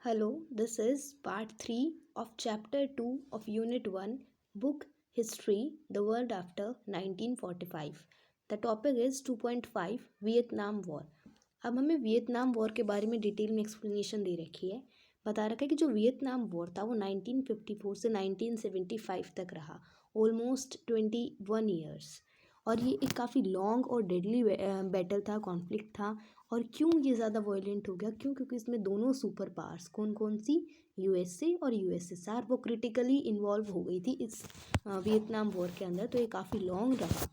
Hello, this is part 3 of chapter 2 of unit 1, book History, the World After 1945. The topic is 2.5 Vietnam war. अब हमें Vietnam war के बारे में detail में explanation दे रखी है। बता रखा है कि जो वियतनाम वॉर था वो 1954 से 1975 तक रहा, ऑलमोस्ट 21 ईयर्स। और ये एक काफ़ी लॉन्ग और डेडली बैटल था, कॉन्फ्लिक्ट था। और क्यों ये ज़्यादा वायलेंट हो गया? क्योंकि इसमें दोनों सुपर पावर्स कौन कौन सी, यूएसए और यूएसएसआर, वो क्रिटिकली इन्वॉल्व हो गई थी इस वियतनाम वॉर के अंदर। तो ये काफ़ी लॉन्ग रहा।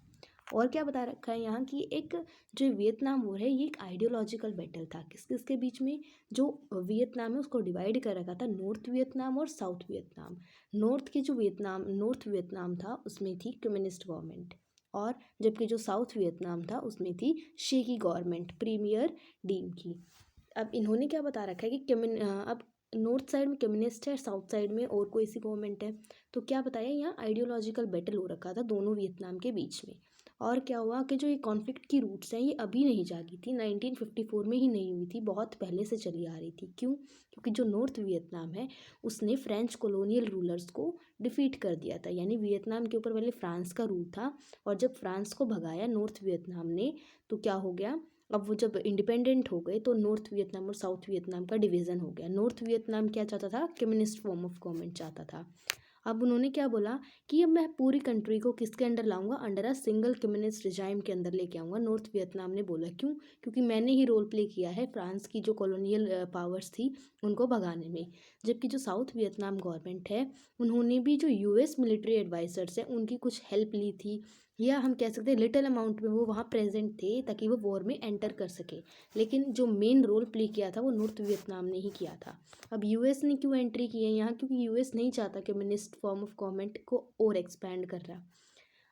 और क्या बता रखा है यहाँ कि एक जो वियतनाम वॉर है ये एक आइडियोलॉजिकल बैटल था। किस किसके बीच में? जो वियतनाम है उसको डिवाइड कर रखा था, नॉर्थ वियतनाम और साउथ वियतनाम। नॉर्थ वियतनाम था उसमें थी कम्युनिस्ट गवर्नमेंट, और जबकि जो साउथ वियतनाम था उसमें थी शे की गवर्नमेंट, प्रीमियर डीम की। अब इन्होंने क्या बता रखा है कि अब नॉर्थ साइड में कम्युनिस्ट है, साउथ साइड में और कोई सी गवर्नमेंट है। तो क्या बताया, यहाँ आइडियोलॉजिकल बैटल हो रखा था दोनों वियतनाम के बीच में। और क्या हुआ कि जो ये कॉन्फ्लिक्ट की रूट्स हैं ये अभी नहीं जागी थी, 1954 में ही नहीं हुई थी, बहुत पहले से चली आ रही थी। क्यों? क्योंकि जो नॉर्थ वियतनाम है उसने फ्रेंच कॉलोनियल रूलर्स को डिफीट कर दिया था। यानी वियतनाम के ऊपर पहले फ्रांस का रूल था, और जब फ्रांस को भगाया नॉर्थ वियतनाम ने तो क्या हो गया, अब वो जब इंडिपेंडेंट हो गए तो नॉर्थ वियतनाम और साउथ वियतनाम का डिवीज़न हो गया। नॉर्थ वियतनाम क्या चाहता था? कम्युनिस्ट फॉर्म ऑफ गवर्नमेंट चाहता था। अब उन्होंने क्या बोला कि अब मैं पूरी कंट्री को किसके अंडर लाऊंगा? Under a single communist regime के अंदर लेके आऊँगा। नॉर्थ वियतनाम ने बोला क्यों? क्योंकि मैंने ही रोल प्ले किया है फ्रांस की जो कॉलोनियल पावर्स थी उनको भगाने में। जबकि जो साउथ वियतनाम गवर्नमेंट है उन्होंने भी जो यूएस मिलिट्री एडवाइजर्स हैं उनकी कुछ हेल्प ली थी, या हम कह सकते हैं लिटिल अमाउंट में वो वहाँ प्रेजेंट थे ताकि वो वॉर में एंटर कर सके। लेकिन जो मेन रोल प्ले किया था वो नॉर्थ वियतनाम ने ही किया था। अब यूएस ने क्यों एंट्री की है यहाँ? क्योंकि यूएस नहीं चाहता कम्युनिस्ट फॉर्म ऑफ गवर्नमेंट को और एक्सपैंड कर रहा।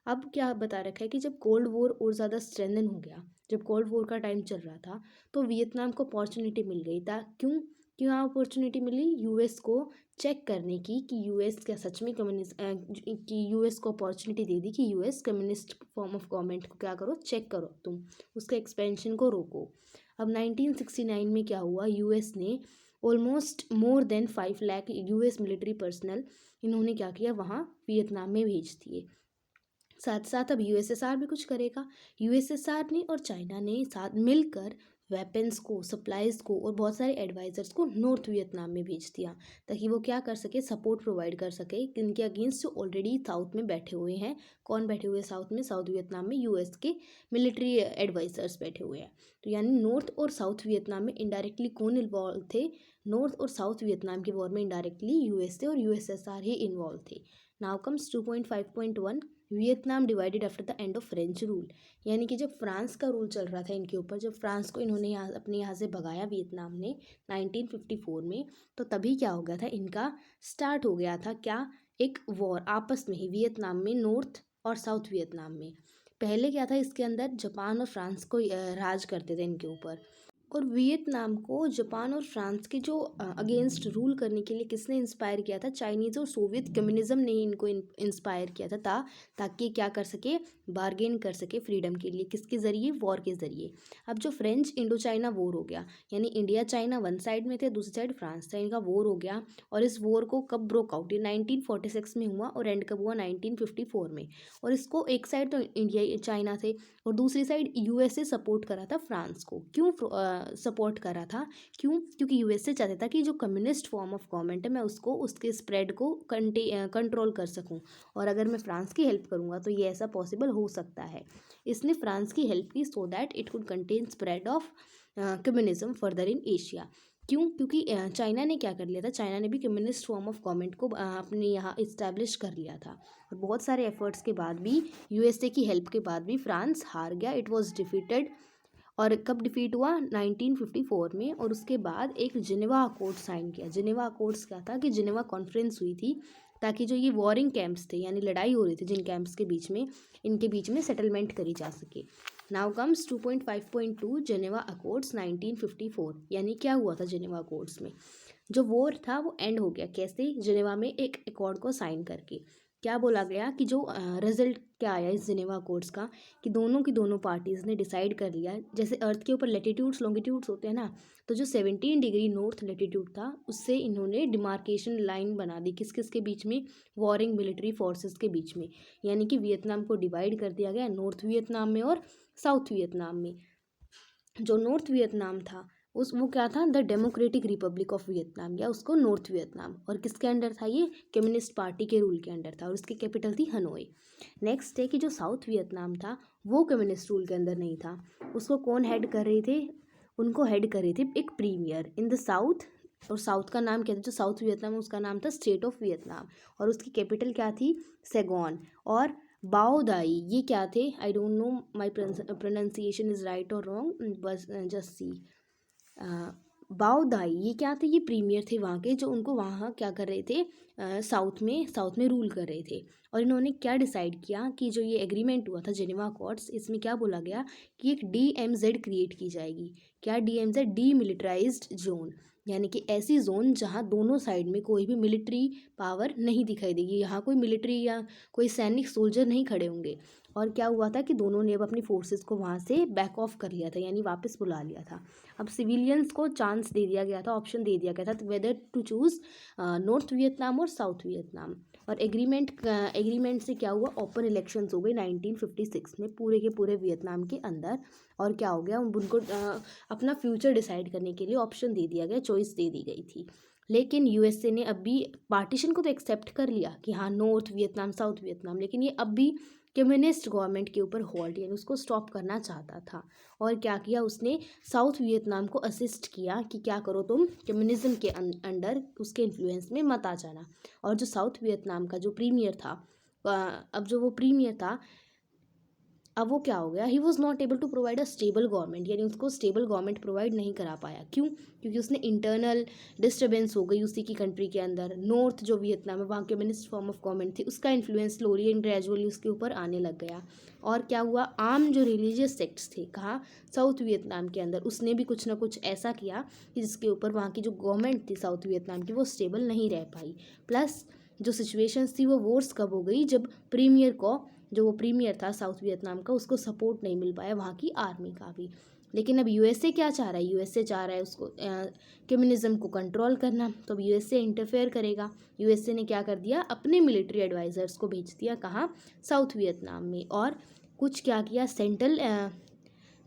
अब क्या बता रखा है कि जब कोल्ड वॉर और ज़्यादा स्ट्रेंथन हो गया, जब कोल्ड वॉर का टाइम चल रहा था, तो वियतनाम को अपॉर्चुनिटी मिल गई था। क्यों क्यों अपॉर्चुनिटी मिली? यूएस को चेक करने की कि यूएस क्या सच में कम्युनिस्ट, कि यूएस को अपॉर्चुनिटी दे दी कि US communist form of government को क्या करो, चेक करो, तुम उसका एक्सपेंशन को रोको। अब 1969 में क्या हुआ, यूएस ने almost more than 5 lakh US military personnel इन्होंने क्या किया, वहाँ वियतनाम में भेज दिए। साथ साथ अब यूएसएसआर भी कुछ करेगा। यूएसएसआर ने और चाइना ने साथ मिलकर वेपन्स को, सप्लाईज को और बहुत सारे एडवाइजर्स को नॉर्थ वियतनाम में भेज दिया, ताकि वो क्या कर सके, सपोर्ट प्रोवाइड कर सके इनके अगेंस्ट जो ऑलरेडी साउथ में बैठे हुए हैं। कौन बैठे हुए हैं साउथ में? साउथ वियतनाम में यूएस के मिलिट्री एडवाइजर्स बैठे हुए हैं। तो यानी नॉर्थ और साउथ वियतनाम में इनडायरेक्टली कौन इन्वॉल्व थे? नॉर्थ और साउथ वियतनाम के वॉर में इनडायरेक्टली यूएसए और यूएसएसआर ही इन्वॉल्व थे। Now comes 2.5.1 Vietnam divided after the end of French rule. यानी कि जब फ्रांस का रूल चल रहा था इनके ऊपर, जब फ्रांस को इन्होंने यहाँ अपने यहाँ से भगाया वियतनाम ने 1954 में, तो तभी क्या हो गया था, इनका स्टार्ट हो गया था क्या, एक वॉर आपस में ही वियतनाम में, नॉर्थ और साउथ वियतनाम में। पहले क्या था, इसके अंदर जापान और फ्रांस को राज करते थे इनके ऊपर। और वियतनाम को जापान और फ्रांस के जो अगेंस्ट रूल करने के लिए किसने इंस्पायर किया था? चाइनीज़ और सोवियत कम्युनिज्म ने इनको इंस्पायर किया था, ताकि क्या कर सके, बार्गेन कर सके फ्रीडम के लिए। किसके ज़रिए? वॉर के ज़रिए। अब जो फ्रेंच इंडो चाइना वॉर हो गया, यानी इंडिया चाइना वन साइड में थे, दूसरी साइड फ्रांस था, इनका वॉर हो गया। और इस वॉर को कब ब्रोक आउट? ये 1946 में हुआ और एंड कब हुआ? 1954 में। और इसको एक साइड तो इंडिया चाइना थे और दूसरी साइड यूएसए सपोर्ट करा था फ्रांस को। क्यों सपोर्ट करा था? क्यों? क्योंकि यूएसए चाहता था कि जो कम्युनिस्ट फॉर्म ऑफ गवर्नमेंट है मैं उसको, उसके स्प्रेड को कंट्रोल कर सकूं, और अगर मैं फ्रांस की हेल्प करूंगा तो ये ऐसा पॉसिबल हो सकता है। इसने फ्रांस की हेल्प की so that it could contain spread of communism further in Asia. क्यों? क्योंकि चाइना ने क्या कर लिया था, चाइना ने भी कम्युनिस्ट फॉर्म ऑफ गवर्नमेंट को अपने यहाँ इस्टेब्लिश कर लिया था। और बहुत सारे एफर्ट्स के बाद भी, यूएसए की हेल्प के बाद भी फ्रांस हार गया, इट वॉज डिफीटेड। और कब डिफीट हुआ? 1954 में। और उसके बाद एक जिनेवा अकॉर्ड साइन किया। जिनेवा अकॉर्ड्स क्या था कि जिनेवा कॉन्फ्रेंस हुई थी ताकि जो ये वॉरिंग कैंप्स थे, यानी लड़ाई हो रही थी जिन कैंप्स के बीच में, इनके बीच में सेटलमेंट करी जा सके। Now comes 2.5.2 Geneva accords 1954। यानी क्या हुआ था जिनेवा अकॉर्ड्स में? जो वॉर था वो एंड हो गया। कैसे? जिनेवा में एक अकॉर्ड को साइन करके। क्या बोला गया कि जो रिजल्ट क्या आया इस जिनेवा अकॉर्ड्स का, कि दोनों की दोनों पार्टीज़ ने डिसाइड कर लिया, जैसे अर्थ के ऊपर लेटीट्यूड्स लॉन्गिट्यूड्स होते हैं ना, तो जो 17 डिग्री नॉर्थ लेटीट्यूड था उससे इन्होंने डिमार्केशन लाइन बना दी, किस किस के बीच में, वॉरिंग मिलिट्री फोर्सेस के बीच में, यानी कि वियतनाम को डिवाइड कर दिया गया नॉर्थ वियतनाम में और साउथ वियतनाम में। जो नॉर्थ वियतनाम था उस वो क्या था, the democratic Republic of Vietnam, या उसको नॉर्थ वियतनाम, और किसके अंडर था ये, कम्युनिस्ट पार्टी के रूल के अंडर था, और उसकी कैपिटल थी हनोई। नेक्स्ट है कि जो साउथ वियतनाम था वो कम्युनिस्ट रूल के अंदर नहीं था, उसको कौन हेड कर रहे थे, उनको हेड कर रहे थे एक प्रीमियर इन द साउथ, और साउथ का नाम क्या था, जो साउथ वियतनाम है उसका नाम था स्टेट ऑफ वियतनाम, और उसकी कैपिटल क्या थी, सैगॉन। और बाओदाई ये क्या थे, I don't know my pronunciation is right और रॉन्ग, बस जस्ट सी। बाओदाई ये क्या थे, ये प्रीमियर थे वहाँ के, जो उनको वहाँ क्या कर रहे थे, साउथ में रूल कर रहे थे। और इन्होंने क्या डिसाइड किया कि जो ये एग्रीमेंट हुआ था जेनेवा अकॉर्ड्स, इसमें क्या बोला गया कि एक DMZ क्रिएट की जाएगी। क्या DMZ, डीमिलिटराइज्ड जोन, यानी कि ऐसी जोन जहाँ दोनों साइड में कोई भी मिलिट्री पावर नहीं दिखाई देगी, यहाँ कोई मिलिट्री या कोई सैनिक सोल्जर नहीं खड़े होंगे। और क्या हुआ था कि दोनों ने अब अपनी फोर्सेस को वहाँ से बैक ऑफ कर लिया था, यानी वापस बुला लिया था। अब सिविलियंस को चांस दे दिया गया था, ऑप्शन दे दिया गया था whether to choose North Vietnam और साउथ वियतनाम। और एग्रीमेंट से क्या हुआ, ओपन इलेक्शंस हो गए 1956 में पूरे के पूरे वियतनाम के अंदर। और क्या हो गया, उनको अपना फ्यूचर डिसाइड करने के लिए ऑप्शन दे दिया गया, चॉइस दे दी गई थी। लेकिन USA ने अब भी पार्टीशन को तो एक्सेप्ट कर लिया कि हाँ नॉर्थ वियतनाम साउथ वियतनाम, लेकिन ये अब भी कम्युनिस्ट गवर्नमेंट के ऊपर होल्ड, यानी उसको स्टॉप करना चाहता था। और क्या किया उसने, साउथ वियतनाम को असिस्ट किया कि क्या करो तुम कम्युनिज्म के अंडर उसके इन्फ्लुएंस में मत आ जाना। और जो साउथ वियतनाम का जो प्रीमियर था, अब जो वो प्रीमियर था, अब वो क्या हो गया, he was not able to provide a stable government, यानी उसको स्टेबल गवर्नमेंट प्रोवाइड नहीं करा पाया। क्यों, क्योंकि उसने इंटरनल डिस्टर्बेंस हो गई उसी की कंट्री के अंदर। नॉर्थ जो वियतनाम है वहाँ कम्युनिस्ट फॉर्म ऑफ गवर्नमेंट थी, उसका इन्फ्लुएंस स्लोली एंड ग्रेजुअली उसके ऊपर आने लग गया। और क्या हुआ, आम जो रिलीजियस सेक्ट्स थे कहाँ, साउथ वियतनाम के अंदर, उसने भी कुछ ना कुछ ऐसा किया कि जिसके ऊपर वहाँ की जो गवर्नमेंट थी साउथ वियतनाम की वो स्टेबल नहीं रह पाई। प्लस जो सिचुएशंस थी वो वर्स कब हो गई, जब प्रीमियर को, जो वो प्रीमियर था साउथ वियतनाम का, उसको सपोर्ट नहीं मिल पाया वहाँ की आर्मी का भी। लेकिन अब USA क्या चाह रहा है, USA चाह रहा है उसको कम्युनिज्म को कंट्रोल करना, तो अब USA इंटरफेयर करेगा। USA ने क्या कर दिया, अपने मिलिट्री एडवाइजर्स को भेज दिया कहाँ, साउथ वियतनाम में। और कुछ क्या किया, सेंट्रल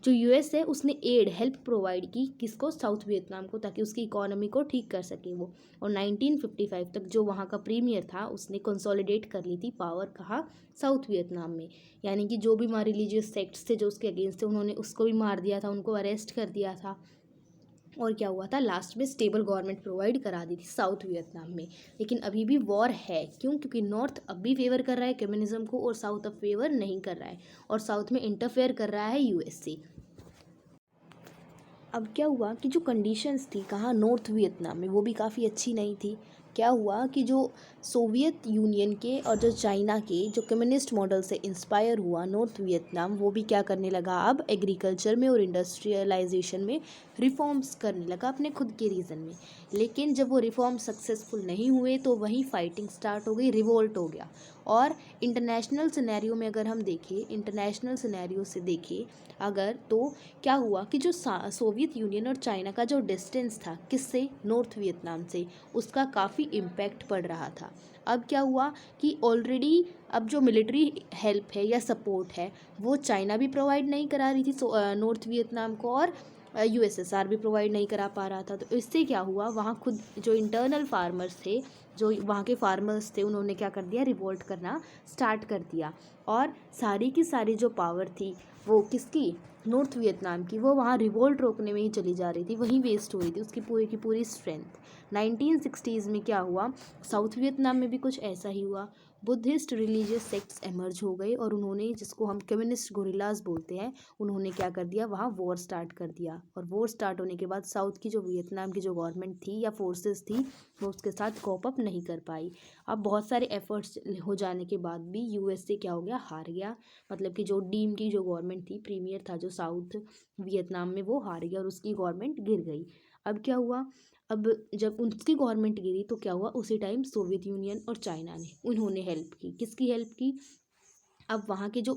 जो US है उसने एड हेल्प प्रोवाइड की किसको, साउथ वियतनाम को, ताकि उसकी इकोनॉमी को ठीक कर सके वो। और 1955 तक जो वहाँ का प्रीमियर था उसने कंसोलिडेट कर ली थी पावर कहाँ, साउथ वियतनाम में। यानी कि जो भी वहाँ रिलीजियस सेक्ट्स थे जो उसके अगेंस्ट थे, उन्होंने उसको भी मार दिया था, उनको अरेस्ट कर दिया था। और क्या हुआ था, लास्ट में स्टेबल गवर्नमेंट प्रोवाइड करा दी थी साउथ वियतनाम में। लेकिन अभी भी वॉर है, क्यों, क्योंकि नॉर्थ अब भी फेवर कर रहा है कम्युनिज्म को और साउथ अब फेवर नहीं कर रहा है, और साउथ में इंटरफेयर कर रहा है USA। अब क्या हुआ कि जो कंडीशंस थी कहाँ, नॉर्थ वियतनाम में, वो भी काफ़ी अच्छी नहीं थी। क्या हुआ कि जो सोवियत यूनियन के और जो चाइना के जो कम्युनिस्ट मॉडल से इंस्पायर हुआ नॉर्थ वियतनाम, वो भी क्या करने लगा, अब एग्रीकल्चर में और इंडस्ट्रियलाइजेशन में रिफॉर्म्स करने लगा अपने खुद के रीज़न में। लेकिन जब वो रिफॉर्म सक्सेसफुल नहीं हुए तो वहीं फाइटिंग स्टार्ट हो गई, रिवोल्ट हो गया। और इंटरनेशनल सिनेरियो में अगर हम देखें, इंटरनेशनल सिनेरियो से देखें अगर, तो क्या हुआ कि जो सोवियत यूनियन और चाइना का जो डिस्टेंस था किससे, नॉर्थ वियतनाम से, उसका काफ़ी इम्पैक्ट पड़ रहा था। अब क्या हुआ कि ऑलरेडी अब जो मिलिट्री हेल्प है या सपोर्ट है वो चाइना भी प्रोवाइड नहीं करा रही थी नॉर्थ वियतनाम को, और USSR भी प्रोवाइड नहीं करा पा रहा था। तो इससे क्या हुआ, वहाँ खुद जो इंटरनल फार्मर्स थे, जो वहाँ के फार्मर्स थे, उन्होंने क्या कर दिया, रिवोल्ट करना स्टार्ट कर दिया। और सारी की सारी जो पावर थी वो किसकी, नॉर्थ वियतनाम की, वो वहाँ रिवोल्ट रोकने में ही चली जा रही थी, वहीं वेस्ट हो रही थी उसकी पूरी की पूरी स्ट्रेंथ। 1960s में क्या हुआ, साउथ वियतनाम में भी कुछ ऐसा ही हुआ। बुद्धिस्ट रिलीजियस सेक्ट्स एमर्ज हो गए और उन्होंने, जिसको हम कम्युनिस्ट गोरिल्लाज बोलते हैं, उन्होंने क्या कर दिया, वहाँ वॉर स्टार्ट कर दिया। और वॉर स्टार्ट होने के बाद साउथ की जो वियतनाम की जो गवर्नमेंट थी या फोर्सेस थी वो उसके साथ कोप अप नहीं कर पाई। अब बहुत सारे एफर्ट्स हो जाने के बाद भी USA क्या हो गया, हार गया। मतलब कि जो डीम की जो गवर्नमेंट थी, प्रीमियर था जो साउथ वियतनाम में, वो हार गया और उसकी गवर्नमेंट गिर गई। अब क्या हुआ, अब जब उसकी गवर्नमेंट गिरी तो क्या हुआ, उसी टाइम सोवियत यूनियन और चाइना ने उन्होंने हेल्प की। किसकी हेल्प की? अब वहाँ के जो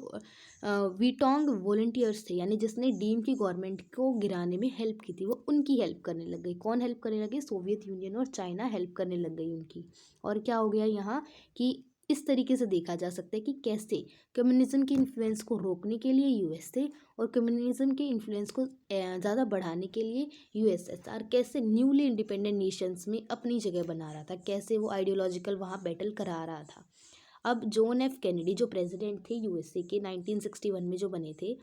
वीटोंग वॉलंटियर्स थे, यानी जिसने डीम की गवर्नमेंट को गिराने में हेल्प की थी, वो उनकी हेल्प करने लग गई। कौन हेल्प करने लगे? सोवियत यूनियन और चाइना हेल्प करने लग गई उनकी। और क्या हो गया यहाँ कि इस तरीके से देखा जा सकता है कि कैसे कम्युनिज्म के इन्फ्लुएंस को रोकने के लिए यूएसए और कम्युनिज्म के इन्फ्लुएंस को ज़्यादा बढ़ाने के लिए यूएसएसआर कैसे न्यूली इंडिपेंडेंट नेशंस में अपनी जगह बना रहा था, कैसे वो आइडियोलॉजिकल वहाँ बैटल करा रहा था। अब जॉन एफ कैनेडी जो प्रेसिडेंट थे यूएसए के 1961 में जो बने थे,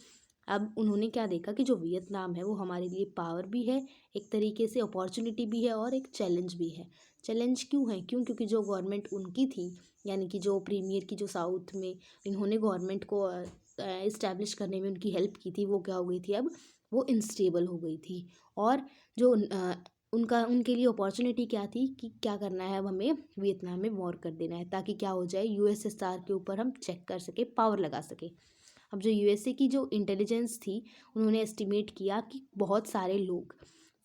अब उन्होंने क्या देखा कि जो वियतनाम है वो हमारे लिए पावर भी है, एक तरीके से अपॉर्चुनिटी भी है और एक चैलेंज भी है। चैलेंज क्यों है? क्योंकि जो गवर्नमेंट उनकी थी, यानी कि जो प्रीमियर की जो साउथ में इन्होंने गवर्नमेंट को इस्टेब्लिश करने में उनकी हेल्प की थी, वो क्या हो गई थी, अब वो इंस्टेबल हो गई थी। और जो उनके लिए अपॉर्चुनिटी क्या थी कि क्या करना है, अब हमें वियतनाम में वॉर कर देना है ताकि क्या हो जाए, यूएसएसआर के ऊपर हम चेक कर सके, पावर लगा सके। अब जो यूएसए की जो इंटेलिजेंस थी, उन्होंने एस्टिमेट किया कि बहुत सारे लोग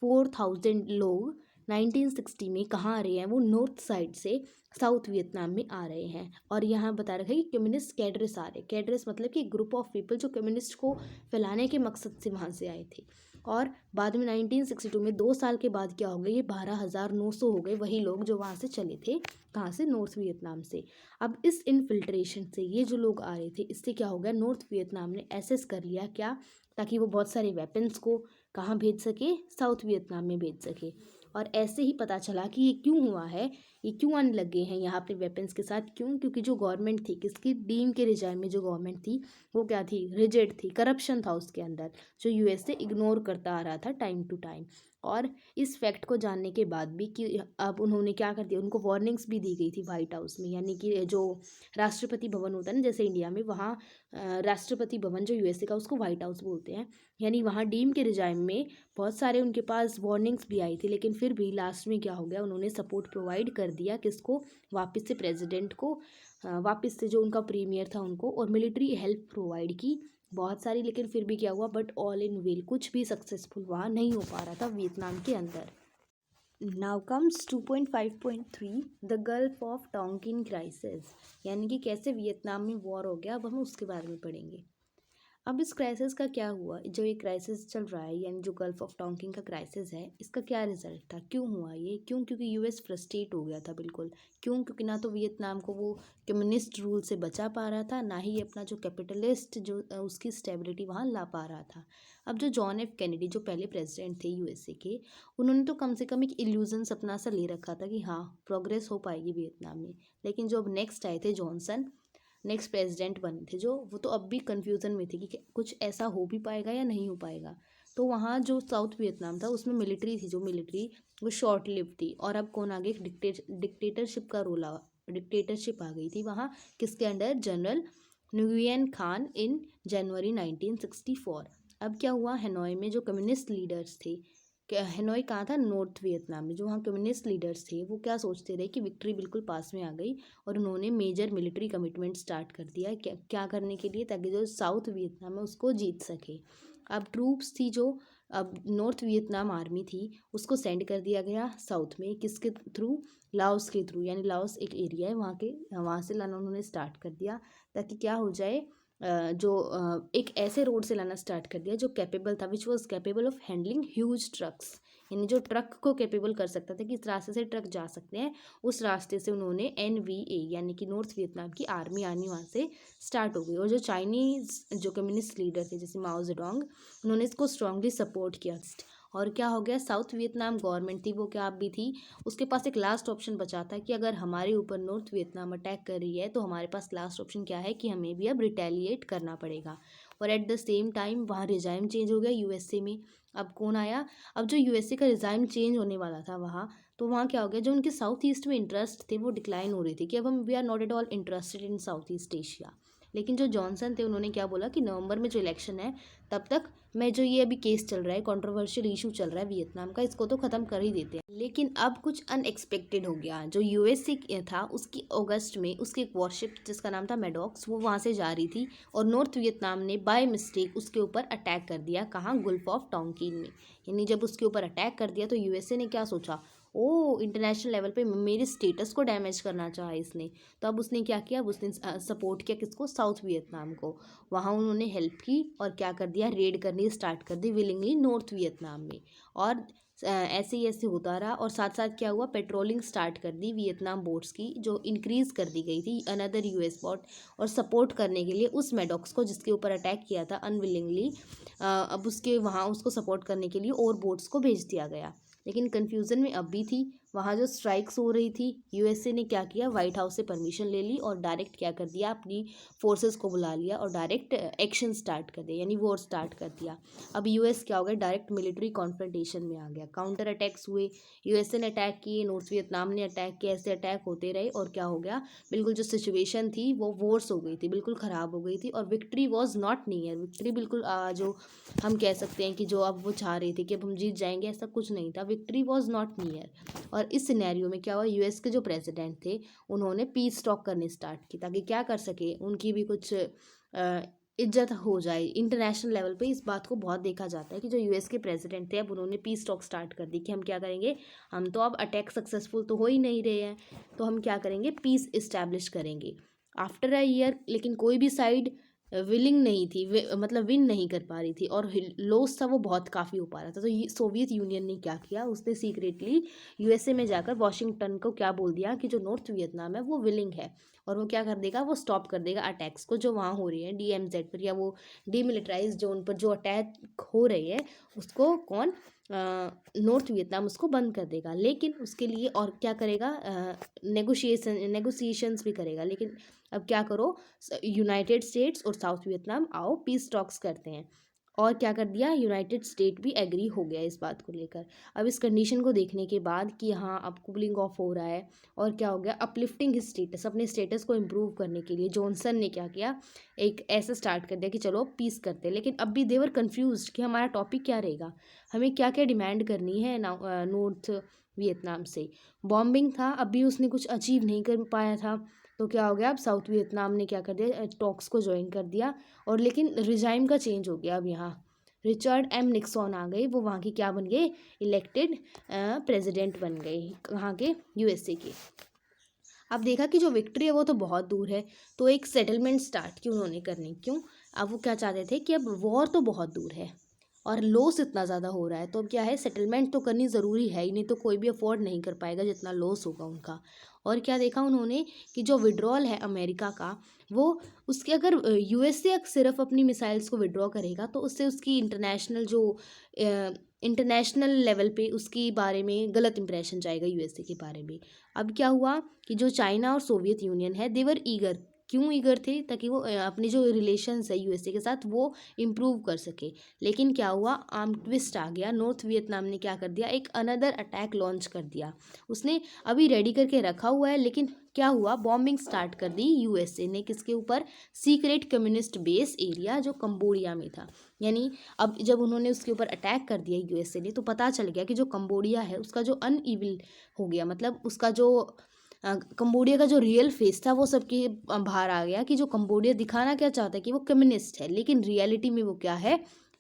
4000 लोग 1960 में कहाँ आ रहे हैं, वो नॉर्थ साइड से साउथ वियतनाम में आ रहे हैं। और यहाँ बता रखा है कि कम्युनिस्ट कैडरेस आ रहे। कैडरेस मतलब कि ग्रुप ऑफ पीपल जो कम्युनिस्ट को फैलाने के मकसद से वहाँ से आए थे। और बाद में 1962 में 2 साल के बाद क्या हो गया, ये 12,900 हो गए वही लोग जो वहाँ से चले थे, कहाँ से, नॉर्थ वियतनाम से। अब इस इनफिल्ट्रेशन से ये जो लोग आ रहे थे, इससे क्या हो गया, नॉर्थ वियतनाम ने एसेस कर लिया क्या, ताकि वो बहुत सारे वेपन्स को कहाँ भेज सके, साउथ वियतनाम में भेज सके। और ऐसे ही पता चला कि ये क्यों हुआ है, ये क्यों आने लगे हैं यहाँ अपने वेपन्स के साथ, क्यों? क्योंकि जो गवर्नमेंट थी, किसकी, डीम के रिजाइम में जो गवर्नमेंट थी वो क्या थी, रिजिड थी, करप्शन था उसके अंदर, जो यूएसए इग्नोर करता आ रहा था टाइम टू टाइम। और इस फैक्ट को जानने के बाद भी कि अब उन्होंने क्या कर दिया, उनको वार्निंग्स भी दी गई थी व्हाइट हाउस में, यानी कि जो राष्ट्रपति भवन होता है ना जैसे इंडिया में, वहाँ राष्ट्रपति भवन जो यूएसए का, उसको व्हाइट हाउस बोलते हैं। यानी वहाँ डीम के रिजाइम में बहुत सारे उनके पास वार्निंग्स भी आई थी, लेकिन फिर भी लास्ट में क्या हो गया, उन्होंने सपोर्ट प्रोवाइड कर दिया किसको, वापस से प्रेसिडेंट को, वापस से जो उनका प्रीमियर था उनको, और मिलिट्री हेल्प प्रोवाइड की बहुत सारी। लेकिन फिर भी क्या हुआ, बट ऑल इन वेल, कुछ भी सक्सेसफुल वहाँ नहीं हो पा रहा था वियतनाम के अंदर। Now comes 2.5.3 the gulf of Tonkin crisis, यानी कि कैसे वियतनाम में वॉर हो गया। अब हम उसके बारे में पढ़ेंगे। अब इस क्राइसिस का क्या हुआ, जो ये क्राइसिस चल रहा है, यानी जो गल्फ ऑफ टोंकिन का क्राइसिस है, इसका क्या रिजल्ट था, क्यों हुआ ये, क्यों? क्योंकि यूएस फ्रस्ट्रेट हो गया था बिल्कुल। क्यों? क्योंकि ना तो वियतनाम को वो कम्युनिस्ट रूल से बचा पा रहा था, ना ही अपना जो कैपिटलिस्ट जो उसकी स्टेबिलिटी वहाँ ला पा रहा था। अब जो जॉन एफ कैनेडी जो पहले प्रेसिडेंट थे यूएसए के, उन्होंने तो कम से कम एक इल्यूजन सपना सा ले रखा था कि हाँ प्रोग्रेस हो पाएगी वियतनाम में। लेकिन जो अब नेक्स्ट आए थे जॉनसन, नेक्स्ट प्रेसिडेंट बने थे जो, वो तो अब भी कन्फ्यूज़न में थे कि कुछ ऐसा हो भी पाएगा या नहीं हो पाएगा। तो वहाँ जो साउथ वियतनाम था उसमें मिलिट्री थी, जो मिलिट्री वो शॉर्ट लिव थी। और अब कौन आ गए, डिक्टेटरशिप का रोल डिक्टेटरशिप आ गई थी वहाँ, किसके अंडर, जनरल न्गुयेन खान इन जनवरी 1964। अब क्या हुआ, हनोई में जो कम्युनिस्ट लीडर्स थे, हनोई कहाँ था, नॉर्थ वियतनाम में, जो वहाँ कम्युनिस्ट लीडर्स थे वो क्या सोचते रहे कि विक्ट्री बिल्कुल पास में आ गई, और उन्होंने मेजर मिलिट्री कमिटमेंट स्टार्ट कर दिया क्या करने के लिए, ताकि जो साउथ वियतनाम है उसको जीत सके। अब ट्रूप्स थी जो, अब नॉर्थ वियतनाम आर्मी थी उसको सेंड कर दिया गया साउथ में, किसके थ्रू, लाओस के थ्रू, यानी लाओस एक एरिया है वहाँ के, वहाँ से लाना उन्होंने स्टार्ट कर दिया, ताकि क्या हो जाए, एक ऐसे रोड से लाना स्टार्ट कर दिया जो कैपेबल था, which was capable of handling huge trucks, यानी जो ट्रक को कैपेबल कर सकता था कि इस रास्ते से ट्रक जा सकते हैं, उस रास्ते से उन्होंने NVA यानी कि नॉर्थ वियतनाम की आर्मी आनी वहाँ से स्टार्ट हो गई। और जो चाइनीज़ जो कम्युनिस्ट लीडर थे जैसे माओ जेडोंग, उन्होंने इसको स्ट्रांगली सपोर्ट किया। और क्या हो गया, साउथ वियतनाम गवर्नमेंट थी वो क्या अब भी थी, उसके पास एक लास्ट ऑप्शन बचा था कि अगर हमारे ऊपर नॉर्थ वियतनाम अटैक कर रही है तो हमारे पास लास्ट ऑप्शन क्या है कि हमें भी अब रिटेलिएट करना पड़ेगा। और एट द सेम टाइम वहाँ रिजाइम चेंज हो गया यूएसए में। अब कौन आया, अब जो यूएसए का रिजाइम चेंज होने वाला था वहाँ, तो वहाँ क्या हो गया, जो उनके साउथ ईस्ट में इंटरेस्ट थे वो डिक्लाइन हो रही थी कि अब हम we are not at all interested in South East Asia. लेकिन जो जॉनसन थे उन्होंने क्या बोला कि नवंबर में जो इलेक्शन है तब तक मैं, जो ये अभी केस चल रहा है, कंट्रोवर्शियल इशू चल रहा है वियतनाम का, इसको तो ख़त्म कर ही देते हैं। लेकिन अब कुछ अनएक्सपेक्टेड हो गया, जो यूएसए था उसकी अगस्त में उसकी एक वॉरशिप जिसका नाम था मेडॉक्स, वो वहाँ से जा रही थी और नॉर्थ वियतनाम ने बाय मिस्टेक उसके ऊपर अटैक कर दिया, कहाँ, गल्फ ऑफ टोंकिन में। यानी जब उसके ऊपर अटैक कर दिया तो यूएसए ने क्या सोचा, ओ इंटरनेशनल लेवल पे मेरे स्टेटस को डैमेज करना चाहा इसने। तो अब उसने क्या किया, अब उसने सपोर्ट किया किसको, साउथ वियतनाम को। वहाँ उन्होंने हेल्प की और क्या कर दिया, रेड करनी स्टार्ट कर दी विलिंगली नॉर्थ वियतनाम में। और ऐसे ही ऐसे होता रहा और साथ साथ क्या हुआ, पेट्रोलिंग स्टार्ट कर दी वियतनाम बोट्स की जो इंक्रीज़ कर दी गई थी अनदर यूएस बोट, और सपोर्ट करने के लिए उस मेडॉक्स को जिसके ऊपर अटैक किया था अनविलिंगली, अब उसके वहाँ उसको सपोर्ट करने के लिए और बोट्स को भेज दिया गया। लेकिन कन्फ्यूज़न में अब भी थी, वहाँ जो स्ट्राइक्स हो रही थी, यूएसए ने क्या किया, वाइट हाउस से परमिशन ले ली और डायरेक्ट क्या कर दिया, अपनी फोर्सेस को बुला लिया और डायरेक्ट एक्शन स्टार्ट कर दिया, यानी वॉर स्टार्ट कर दिया। अब यूएस क्या हो गया, डायरेक्ट मिलिट्री कॉन्फ्रंटेशन में आ गया, काउंटर अटैक्स हुए, यूएसए ने अटैक किए, नॉर्थ वियतनाम ने अटैक किया, ऐसे अटैक होते रहे और क्या हो गया, बिल्कुल जो सिचुएशन थी वो वॉर्स हो गई थी, बिल्कुल ख़राब हो गई थी और victory was not near. Victory बिल्कुल जो हम कह सकते हैं कि जो अब वो चाह रहे थे कि अब हम जीत जाएंगे, ऐसा कुछ नहीं था, विक्ट्री वॉज नॉट नियर। और इस सिनेरियो में क्या हुआ, यूएस के जो प्रेसिडेंट थे उन्होंने पीस टॉक करनी स्टार्ट की ताकि क्या कर सके, उनकी भी कुछ इज्जत हो जाए इंटरनेशनल लेवल पे। इस बात को बहुत देखा जाता है कि जो यूएस के प्रेसिडेंट थे अब उन्होंने पीस टॉक स्टार्ट कर दी कि हम क्या करेंगे, हम तो अब अटैक सक्सेसफुल तो हो ही नहीं रहे हैं, तो हम क्या करेंगे, पीस इस्टेब्लिश करेंगे आफ्टर अ ईयर। लेकिन कोई भी साइड विलिंग नहीं थी, मतलब विन नहीं कर पा रही थी और लॉस था वो बहुत काफ़ी हो पा रहा था। तो ये सोवियत यूनियन ने क्या किया, उसने सीक्रेटली यूएसए में जाकर वॉशिंगटन को क्या बोल दिया कि जो नॉर्थ वियतनाम है वो विलिंग है और वो क्या कर देगा, वो स्टॉप कर देगा अटैक्स को जो वहाँ हो रही है डीएमजेड पर, या वो डीमिलिटराइज जोन पर जो अटैक हो रही है उसको कौन, नॉर्थ वियतनाम उसको बंद कर देगा। लेकिन उसके लिए और क्या करेगा, नेगोशिएशंस भी करेगा। लेकिन अब क्या करो, यूनाइटेड स्टेट्स और साउथ वियतनाम आओ पीस टॉक्स करते हैं, और क्या कर दिया, यूनाइटेड स्टेट भी एग्री हो गया इस बात को लेकर। अब इस कंडीशन को देखने के बाद कि हाँ अब कूलिंग ऑफ हो रहा है और क्या हो गया, अपलिफ्टिंग स्टेटस, अपने स्टेटस को इम्प्रूव करने के लिए जॉनसन ने क्या किया, एक ऐसा स्टार्ट कर दिया कि चलो पीस करते हैं। लेकिन अब भी देवर कन्फ्यूज कि हमारा टॉपिक क्या रहेगा, हमें क्या क्या डिमांड करनी है नॉर्थ वियतनाम से। बॉम्बिंग था, अभी उसने कुछ अचीव नहीं कर पाया था, तो क्या हो गया, अब साउथ वियतनाम ने क्या कर दिया, टॉक्स को ज्वाइन कर दिया। और लेकिन रिजाइम का चेंज हो गया, अब यहाँ रिचर्ड एम निक्सॉन आ गए, वो वहाँ के क्या बन गए, इलेक्टेड प्रेसिडेंट बन गए, कहाँ के, यूएसए के। अब देखा कि जो विक्ट्री है वो तो बहुत दूर है, तो एक सेटलमेंट स्टार्ट की उन्होंने करनी। क्यों, अब वो क्या चाहते थे कि अब वॉर तो बहुत दूर है और लॉस इतना ज़्यादा हो रहा है, तो अब क्या है, सेटलमेंट तो करनी ज़रूरी है ही, नहीं तो कोई भी अफोर्ड नहीं कर पाएगा जितना लॉस होगा उनका। और क्या देखा उन्होंने कि जो विड्रॉल है अमेरिका का, वो उसके अगर यूएस से सिर्फ अपनी मिसाइल्स को विड्रॉ करेगा तो उससे उसकी इंटरनेशनल जो इंटरनेशनल लेवल पे उसके बारे में गलत इंप्रेशन जाएगा यूएसए के बारे में। अब क्या हुआ कि जो चाइना और सोवियत यूनियन है देवर ईगर, क्यों ईगर थे, ताकि वो अपनी जो रिलेशंस है यूएसए के साथ वो इम्प्रूव कर सके। लेकिन क्या हुआ, आर्म ट्विस्ट आ गया, नॉर्थ वियतनाम ने क्या कर दिया, एक अनदर अटैक लॉन्च कर दिया। उसने अभी रेडी करके रखा हुआ है, लेकिन क्या हुआ, बॉम्बिंग स्टार्ट कर दी यूएसए ने, किसके ऊपर, सीक्रेट कम्युनिस्ट बेस एरिया जो कंबोडिया में था। यानी अब जब उन्होंने उसके ऊपर अटैक कर दिया यूएसए ने, तो पता चल गया कि जो कंबोडिया है उसका जो अनइविल हो गया, मतलब उसका जो कंबोडिया का जो रियल फेस था वो सबके बाहर आ गया कि जो कंबोडिया दिखाना क्या चाहता है कि वो कम्युनिस्ट है, लेकिन रियलिटी में वो क्या है,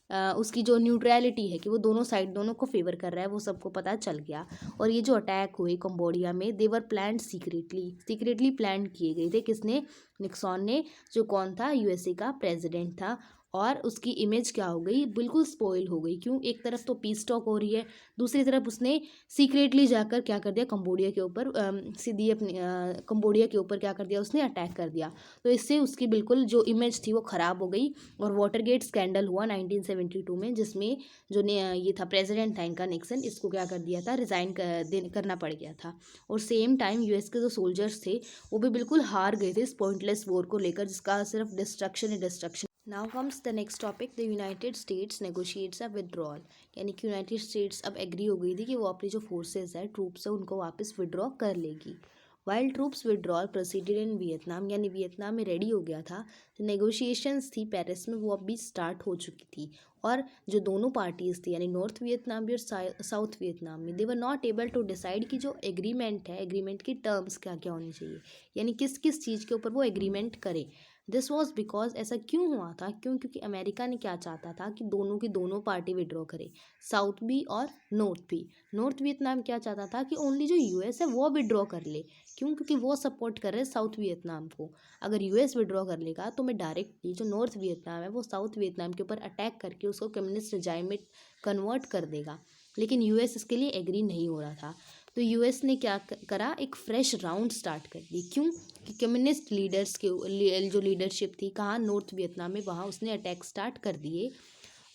उसकी जो न्यूट्रलिटी है कि वो दोनों साइड दोनों को फेवर कर रहा है, वो सबको पता चल गया। और ये जो अटैक हुए कंबोडिया में, देवर प्लान्ड सीक्रेटली प्लान किए गए थे, किसने, निक्सॉन ने, जो कौन था, यूएसए का प्रेसिडेंट था। और उसकी इमेज क्या हो गई, बिल्कुल स्पॉइल हो गई। क्यों, एक तरफ तो पीस टॉक हो रही है, दूसरी तरफ उसने सीक्रेटली जाकर क्या कर दिया, कंबोडिया के ऊपर सीधी अपनी कंबोडिया के ऊपर क्या कर दिया, उसने अटैक कर दिया। तो इससे उसकी बिल्कुल जो इमेज थी वो ख़राब हो गई। और वाटरगेट स्कैंडल हुआ 1972 में, जिसमें जो ये था प्रेसिडेंट था इनका निक्सन, इसको क्या कर दिया था, रिज़ाइन करना पड़ गया था। और सेम टाइम यूएस के जो सोल्जर्स थे वो भी बिल्कुल हार गए थे इस पॉइंटलेस वॉर को लेकर, जिसका सिर्फ destruction he destruction. Now comes the next topic, the United states negotiates a withdrawal. यानी कि यूनाइटेड स्टेट्स अब एग्री हो गई थी कि वो अपनी जो फोर्सेस है, ट्रूप्स है, उनको वापस विड्रॉ कर लेगी। While troops withdrawal proceeded in Vietnam, यानी वियतनाम में रेडी हो गया था, जो नेगोशिएशंस थी पेरिस में वो अब भी स्टार्ट हो चुकी थी। और जो दोनों पार्टीज़ थी, यानी नॉर्थ वियतनाम भी और साउथ वियतनाम में, they were not able to decide कि जो एग्रीमेंट है, एग्रीमेंट की टर्म्स क्या क्या होनी चाहिए, यानी किस किस चीज़ के ऊपर वो एग्रीमेंट करे। दिस वॉज बिकॉज, ऐसा क्यों हुआ था, क्योंकि अमेरिका ने क्या चाहता था कि दोनों की दोनों पार्टी विड्रॉ करे, साउथ भी और नॉर्थ भी। नॉर्थ वियतनाम क्या चाहता था कि ओनली जो यूएस है वो विड्रॉ कर ले, क्योंकि वो सपोर्ट कर रहे साउथ वियतनाम को। अगर यूएस विड्रॉ कर लेगा तो मैं डायरेक्टली जो नॉर्थ वियतनाम है वो साउथ वियतनाम के ऊपर अटैक करके उसको कम्युनिस्ट रिजाइम में कन्वर्ट कर देगा। लेकिन यूएस इसके लिए एग्री नहीं हो रहा था। तो यूएस ने क्या करा, एक फ्रेश राउंड स्टार्ट कर दी। क्यों? कि कम्युनिस्ट लीडर्स के जो लीडरशिप थी कहाँ, नॉर्थ वियतनाम में, वहाँ उसने अटैक स्टार्ट कर दिए।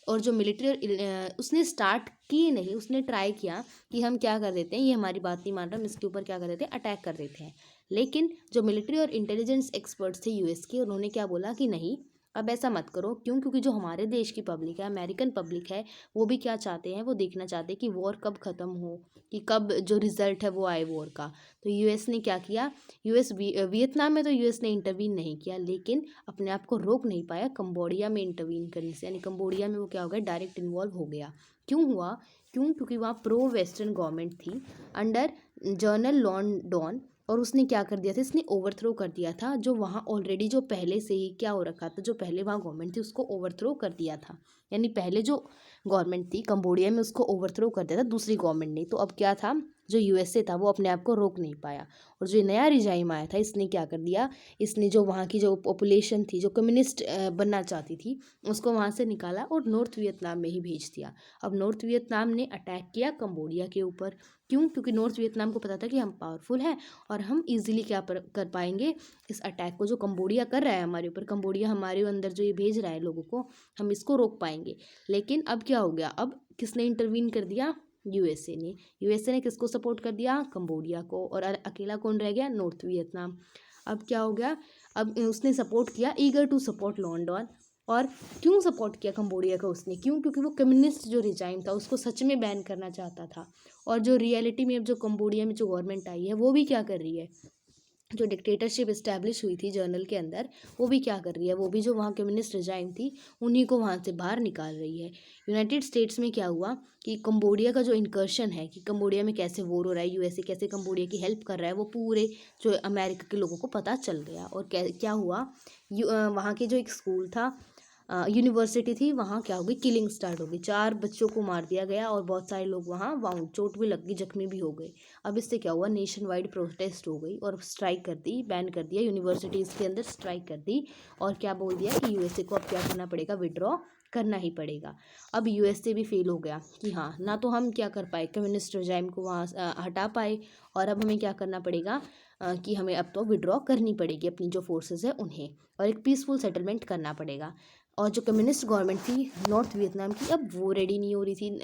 और जो मिलिट्री उसने स्टार्ट की नहीं, उसने ट्राई किया कि हम क्या कर देते हैं, ये हमारी बात नहीं मान रहा, हम इसके ऊपर क्या कर देते हैं, अटैक कर देते हैं। लेकिन जो मिलिट्री और इंटेलिजेंस एक्सपर्ट्स थे यूएस के, उन्होंने क्या बोला कि नहीं, अब ऐसा मत करो। क्यों? क्योंकि जो हमारे देश की पब्लिक है, अमेरिकन पब्लिक है, वो भी क्या चाहते हैं, वो देखना चाहते हैं कि वॉर कब ख़त्म हो, कि कब जो रिजल्ट है वो आए वॉर का। तो यूएस ने क्या किया, वियतनाम में तो यूएस ने इंटरवीन नहीं किया, लेकिन अपने आप को रोक नहीं पाया कंबोडिया में इंटरवीन करने से। यानी कंबोडिया में वो क्या हो गया, डायरेक्ट इन्वॉल्व हो गया। क्यों हुआ? क्योंकि वहाँ प्रो वेस्टर्न गवर्नमेंट थी अंडर जनरल लॉन डॉन, और उसने क्या कर दिया था, इसने ओवरथ्रो कर दिया था जो वहाँ ऑलरेडी जो पहले से ही क्या हो रखा था, जो पहले वहाँ गवर्नमेंट थी उसको ओवरथ्रो कर दिया था। यानी पहले जो गवर्नमेंट थी कंबोडिया में उसको ओवरथ्रो कर दिया था दूसरी गवर्नमेंट ने। तो अब क्या था, जो यूएसए था वो अपने आप को रोक नहीं पाया, और जो नया रिजाइम आया था इसने क्या कर दिया, इसने जो वहाँ की जो पॉपुलेशन थी जो कम्युनिस्ट बनना चाहती थी उसको वहाँ से निकाला और नॉर्थ वियतनाम में ही भेज दिया। अब नॉर्थ वियतनाम ने अटैक किया कंबोडिया के ऊपर। क्यों? क्योंकि नॉर्थ वियतनाम को पता था कि हम पावरफुल हैं और हम इजीली क्या कर पाएंगे, इस अटैक को जो कंबोडिया कर रहा है हमारे ऊपर, कंबोडिया हमारे अंदर जो ये भेज रहा है लोगों को, हम इसको रोक पाएंगे। लेकिन अब क्या हो गया, अब किसने इंटरवीन कर दिया, यूएसए ने। यूएसए ने किसको सपोर्ट कर दिया, कंबोडिया को, और अकेला कौन रह गया, नॉर्थ वियतनाम। अब क्या हो गया, अब उसने सपोर्ट किया, ईगर टू सपोर्ट लॉन्डॉन। और क्यों सपोर्ट किया कंबोडिया का उसने, क्यों? क्योंकि वो कम्युनिस्ट जो रिजाइम था उसको सच में बैन करना चाहता था। और जो रियलिटी में अब जो कंबोडिया में जो गवर्नमेंट आई है वो भी क्या कर रही है, जो डिक्टेटरशिप इस्टेब्लिश हुई थी जर्नल के अंदर, वो भी क्या कर रही है, वो भी जो वहाँ कम्युनिस्ट रिजाइम थी उन्हीं को वहाँ से बाहर निकाल रही है। यूनाइटेड स्टेट्स में क्या हुआ कि कंबोडिया का जो इंकर्शन है, कि कंबोडिया में कैसे वॉर हो रहा है, यूएसए कैसे कंबोडिया की हेल्प कर रहा है, वो पूरे जो अमेरिका के लोगों को पता चल गया। और क्या हुआ, वहाँ के जो एक स्कूल था, यूनिवर्सिटी थी, वहाँ क्या हो गई, किलिंग स्टार्ट हो गई। 4 बच्चों को मार दिया गया और बहुत सारे लोग वहाँ चोट भी लग गई, जख्मी भी हो गए। अब इससे क्या हुआ, नेशन वाइड प्रोटेस्ट हो गई और स्ट्राइक कर दी, बैन कर दिया, यूनिवर्सिटीज़ के अंदर स्ट्राइक कर दी। और क्या बोल दिया कि यूएसए को अब क्या करना पड़ेगा, विड्रॉ करना ही पड़ेगा। अब यूएसए भी फेल हो गया कि हाँ, ना तो हम क्या कर पाए, कम्युनिस्ट रिजाइम को वहाँ हटा पाए, और अब हमें क्या करना पड़ेगा, कि हमें अब तो विड्रॉ करनी पड़ेगी अपनी जो फोर्सेस है उन्हें, और एक पीसफुल सेटलमेंट करना पड़ेगा। और जो कम्युनिस्ट गवर्नमेंट थी नॉर्थ वियतनाम की, अब वो रेडी नहीं हो रही थी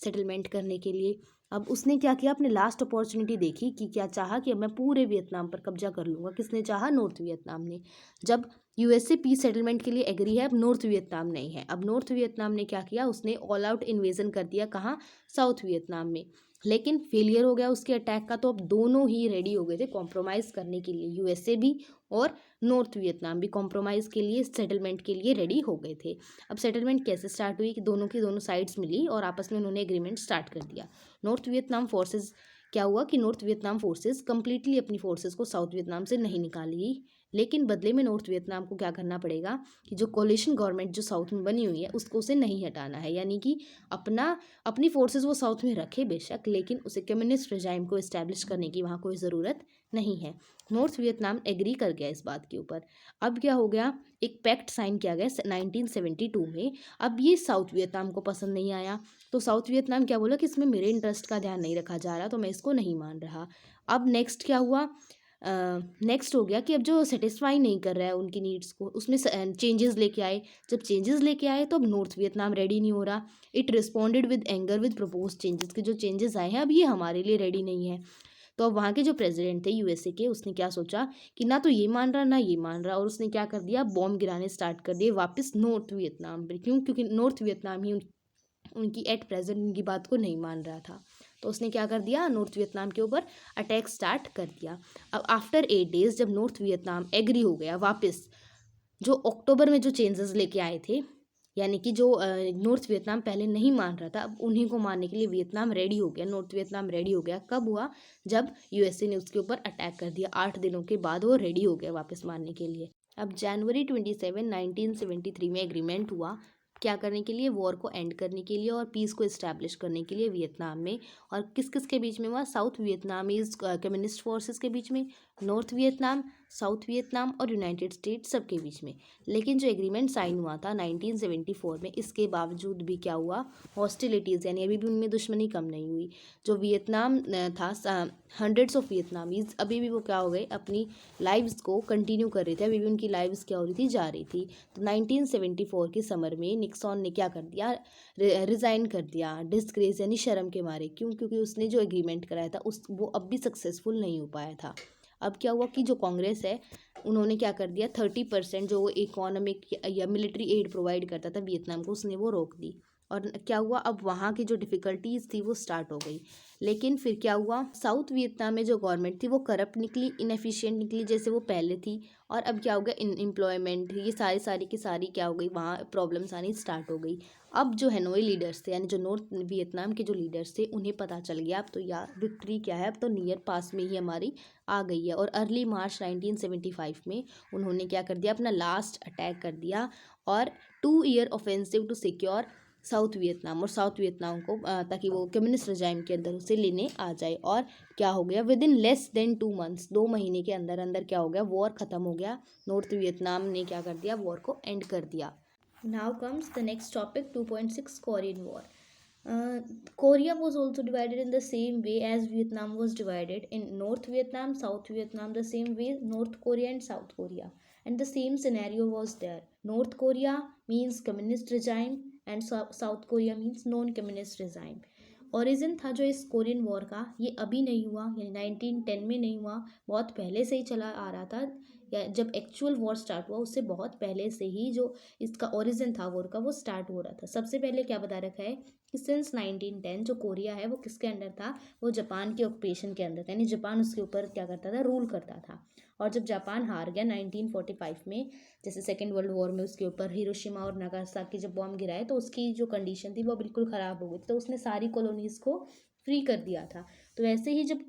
सेटलमेंट करने के लिए। अब उसने क्या किया, अपने लास्ट अपॉर्चुनिटी देखी, कि क्या चाहा कि अब मैं पूरे वियतनाम पर कब्जा कर लूँगा। किसने चाहा, नॉर्थ वियतनाम ने। जब यूएसए पीस सेटलमेंट के लिए एग्री है, अब नॉर्थ वियतनाम नहीं है। अब नॉर्थ वियतनाम ने क्या किया, उसने ऑल आउट इन्वेजन कर दिया, कहाँ, साउथ वियतनाम में। लेकिन फेलियर हो गया उसके अटैक का, तो अब दोनों ही रेडी हो गए थे कॉम्प्रोमाइज़ करने के लिए, यूएसए भी और नॉर्थ वियतनाम भी कॉम्प्रोमाइज़ के लिए, सेटलमेंट के लिए रेडी हो गए थे। अब सेटलमेंट कैसे स्टार्ट हुई, कि दोनों की दोनों साइड्स मिली और आपस में उन्होंने एग्रीमेंट स्टार्ट कर दिया। नॉर्थ वियतनाम फोर्सेस, क्या हुआ कि नॉर्थ वियतनाम फोर्सेस कंप्लीटली अपनी फोर्सेस को साउथ वियतनाम से नहीं निकालेगी, लेकिन बदले में नॉर्थ वियतनाम को क्या करना पड़ेगा, कि जो कोलिशन गवर्नमेंट जो साउथ में बनी हुई है उसको उसे नहीं हटाना है। यानी कि अपनी फोर्सेस वो साउथ में रखे बेशक, लेकिन उसे कम्युनिस्ट रिजाइम को इस्टेब्लिश करने की वहाँ कोई ज़रूरत नहीं है। नॉर्थ वियतनाम एग्री कर गया इस बात के ऊपर। अब क्या हो गया, एक पैक्ट साइन किया गया 1972 में। अब ये साउथ वियतनाम को पसंद नहीं आया, तो साउथ वियतनाम क्या बोला कि इसमें मेरे इंटरेस्ट का ध्यान नहीं रखा जा रहा, तो मैं इसको नहीं मान रहा। अब नेक्स्ट क्या हुआ, नेक्स्ट हो गया कि अब जो सेटिस्फाई नहीं कर रहा है उनकी नीड्स को, उसमें चेंजेस लेके आए। जब चेंजेस लेके आए तो अब नॉर्थ वियतनाम रेडी नहीं हो रहा। It responded with anger with propose changes, के जो चेंजेस आए हैं अब ये हमारे लिए रेडी नहीं है। तो अब वहाँ के जो प्रेसिडेंट थे यूएसए के, उसने क्या सोचा कि ना तो ये मान रहा ना ये मान रहा, और उसने क्या कर दिया, बॉम्ब गिराने स्टार्ट कर दिए वापस नॉर्थ वियतनाम पर। क्यों? क्योंकि नॉर्थ वियतनाम ही उनकी एट प्रेजेंट उनकी बात को नहीं मान रहा था। तो उसने क्या कर दिया, नॉर्थ वियतनाम के ऊपर अटैक स्टार्ट कर दिया। अब आफ्टर 8 डेज जब नॉर्थ वियतनाम एग्री हो गया वापस, जो अक्टूबर में जो चेंजेस लेके आए थे, यानी कि जो नॉर्थ वियतनाम पहले नहीं मान रहा था, अब उन्हीं को मानने के लिए वियतनाम रेडी हो गया, नॉर्थ वियतनाम रेडी हो गया। कब हुआ, जब यूएसए ने उसके ऊपर अटैक कर दिया, 8 दिनों के बाद वो रेडी हो गया वापस मानने के लिए। अब जनवरी 27 1973 में एग्रीमेंट हुआ क्या करने के लिए, वॉर को एंड करने के लिए और पीस को इस्टेब्लिश करने के लिए वियतनाम में। और किस किस के बीच में हुआ, साउथ वियतनामीज कम्युनिस्ट फोर्सेस के बीच में, नॉर्थ वियतनाम, साउथ वियतनाम और यूनाइटेड स्टेट्स सबके बीच में। लेकिन जो एग्रीमेंट साइन हुआ था 1974 में, इसके बावजूद भी क्या हुआ, हॉस्टिलिटीज़ यानी अभी भी उनमें दुश्मनी कम नहीं हुई। जो वियतनाम था, हंड्रेड्स ऑफ वियतनामीज अभी भी वो क्या हो गए, अपनी लाइव्स को कंटिन्यू कर रहे थे, अभी भी उनकी लाइव्स क्या हो रही थी, जा रही थी। तो 1974 के समर में निक्सॉन ने क्या कर दिया, रिज़ाइन कर दिया, डिस्ग्रेस यानी शर्म के मारे। क्यों, क्योंकि उसने जो एग्रीमेंट कराया था वो अब भी सक्सेसफुल नहीं हो पाया था। अब क्या हुआ कि जो कांग्रेस है उन्होंने क्या कर दिया, 30% जो इकोनॉमिक या मिलिट्री एड प्रोवाइड करता था वियतनाम को, उसने वो रोक दी। और क्या हुआ, अब वहाँ की जो डिफ़िकल्टीज़ थी वो स्टार्ट हो गई। लेकिन फिर क्या हुआ, साउथ वियतनाम में जो गवर्नमेंट थी वो करप्ट निकली, इनएफिशिएंट निकली जैसे वो पहले थी। और अब क्या हो गया, एम्प्लॉयमेंट, ये सारी की सारी क्या हो गई, वहाँ प्रॉब्लम्स आनी स्टार्ट हो गई। अब जो हैनोई लीडर्स थे यानी जो नॉर्थ वियतनाम के जो लीडर्स थे, उन्हें पता चल गया अब तो यार विक्ट्री क्या है, अब तो नियर पास में ही हमारी आ गई है। और अर्ली मार्च 1975 में उन्होंने क्या कर दिया, अपना लास्ट अटैक कर दिया और 2 year offensive to secure South Vietnam, और साउथ वियतनाम को ताकि वो कम्युनिस्ट रजाइम के अंदर उसे लेने आ जाए। और क्या हो गया, with in less than 2 months, 2 महीने के अंदर अंदर क्या हो गया, वॉर ख़त्म हो गया। नॉर्थ वियतनाम ने क्या कर दिया, वॉर को एंड कर दिया। Now comes the next topic, 2.6 Korean war. Korea was also divided in the same way as Vietnam was divided. In North Vietnam, South Vietnam, the same way North Korea and South Korea. And the same scenario was there. North Korea means communist regime and South Korea means non-communist regime. Origin था जो इस Korean war का, ये अभी नहीं हुआ, यानी 1910 में नहीं हुआ, बहुत पहले से ही चला आ रहा था। या जब एक्चुअल वॉर स्टार्ट हुआ उससे बहुत पहले से ही जो इसका ओरिजिन था वॉर का, वो स्टार्ट हो रहा था। सबसे पहले क्या बता रखा है कि सिंस 1910 जो कोरिया है वो किसके अंडर था, वो जापान के ऑक्यूपेशन के अंदर था, यानी जापान उसके ऊपर क्या करता था, रूल करता था। और जब जापान हार गया 1945 में, जैसे सेकेंड वर्ल्ड वॉर में उसके ऊपर हिरोशिमा और नागासाकी जब बॉम्ब गिराए, तो उसकी जो कंडीशन थी वो बिल्कुल ख़राब हो गई, तो उसने सारी कॉलोनीज़ को फ्री कर दिया था। तो वैसे ही जब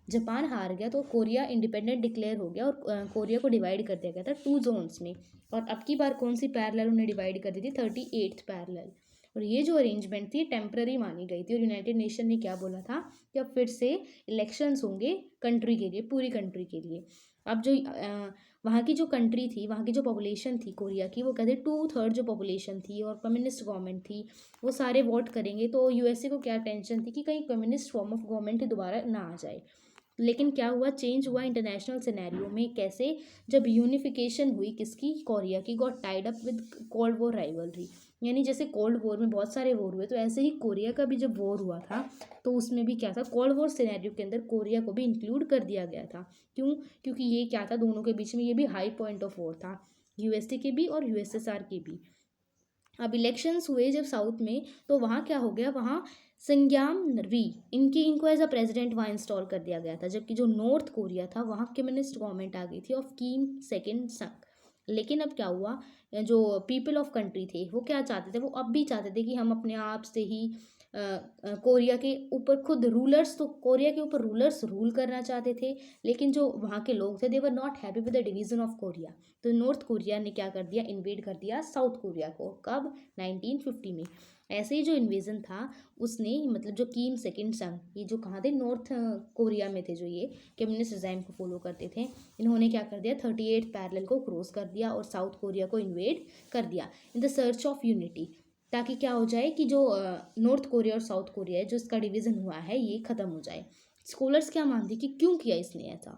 जापान हार गया तो कोरिया इंडिपेंडेंट डिक्लेयर हो गया और कोरिया को डिवाइड कर दिया गया था 2 जोन्स में। और अब की बार कौन सी पैरेलल उन्हें डिवाइड कर दी थी, 38th पैरेलल। और ये जो अरेंजमेंट थी टेम्पररी मानी गई थी, और यूनाइटेड नेशन ने क्या बोला था कि अब फिर से इलेक्शंस होंगे कंट्री के लिए, पूरी कंट्री के लिए। अब जो वहाँ की जो कंट्री थी, वहाँ की जो पॉपुलेशन थी कोरिया की, वो कहते 2/3 जो पॉपुलेशन थी और कम्युनिस्ट गवर्नमेंट थी, वो सारे वोट करेंगे। तो यूएसए को क्या टेंशन थी कि कहीं कम्युनिस्ट फॉर्म ऑफ गवर्नमेंट दोबारा ना आ जाए। लेकिन क्या हुआ, चेंज हुआ इंटरनेशनल सिनेरियो में। कैसे, जब यूनिफिकेशन हुई किसकी, कोरिया की, got tied up with cold war rivalry. यानी जैसे कोल्ड वॉर में बहुत सारे वॉर हुए, तो ऐसे ही कोरिया का भी जब वॉर हुआ था तो उसमें भी क्या था, कोल्ड वॉर सिनेरियो के अंदर कोरिया को भी इंक्लूड कर दिया गया था। क्यों, क्योंकि ये क्या था, दोनों के बीच में ये भी हाई पॉइंट ऑफ वॉर था, यूएसए के भी और यूएसएसआर के भी। अब इलेक्शंस हुए जब साउथ में, तो वहाँ क्या हो गया, वहाँ संग्याम री इनको एज अ प्रेसिडेंट वहाँ इंस्टॉल कर दिया गया था। जबकि जो नॉर्थ कोरिया था वहाँ कम्युनिस्ट गवर्नमेंट आ गई थी ऑफ किम सेकेंड संग। लेकिन अब क्या हुआ, जो पीपल ऑफ कंट्री थे वो क्या चाहते थे, वो अब भी चाहते थे कि हम अपने आप से ही कोरिया के ऊपर खुद रूलर्स, तो कोरिया के ऊपर रूलर्स रूल करना चाहते थे। लेकिन जो वहाँ के लोग थे they were not happy with the division of Korea. तो नॉर्थ कोरिया ने क्या कर दिया, इन्वेड कर दिया साउथ कोरिया को। कब, 1950 में। ऐसे ही जो इन्वेजन था उसने, मतलब जो किम सेकेंड संग, ये जो कहाँ थे, नॉर्थ कोरिया में थे, जो ये कम्युनिस्ट रिजाइम को फॉलो करते थे, इन्होंने क्या कर दिया, 38 पैरेलल को क्रॉस कर दिया और साउथ कोरिया को इन्वेड कर दिया in the search of unity. ताकि क्या हो जाए कि जो नॉर्थ कोरिया और साउथ कोरिया है, जो इसका डिवीज़न हुआ है, ये ख़त्म हो जाए। स्कॉलर्स क्या मानते कि क्यों किया इसने ऐसा,